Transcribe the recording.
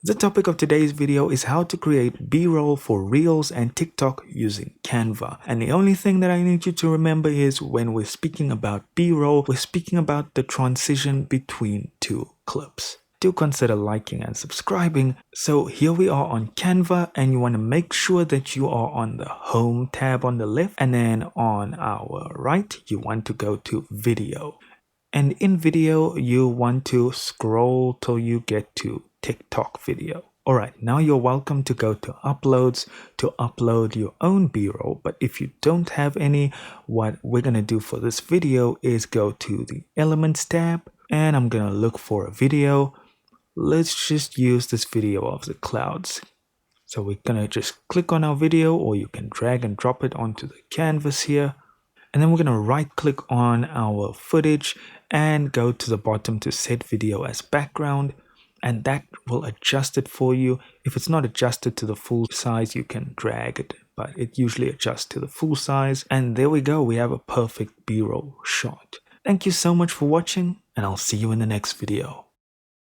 The topic of today's video is how to create B-roll for Reels and TikTok using Canva. And the only thing that I need you to remember is when we're speaking about B-roll, we're speaking about the transition between two clips. Do consider liking and subscribing. So here we are on Canva, and you want to make sure that you are on the Home tab on the left, and then on our right, you want to go to Video. And in video, you want to scroll till you get to TikTok video. Alright, now you're welcome to go to uploads to upload your own B-roll. But if you don't have any, what we're going to do for this video is go to the Elements tab, and I'm going to look for a video. Let's just use this video of the clouds. So we're going to just click on our video, or you can drag and drop it onto the canvas here. And then we're going to right click on our footage and go to the bottom to set video as background, and that will adjust it for you. If it's not adjusted to the full size, you can drag it, but it usually adjusts to the full size. And there we go, we have a perfect B-roll shot. Thank you so much for watching, and I'll see you in the next video.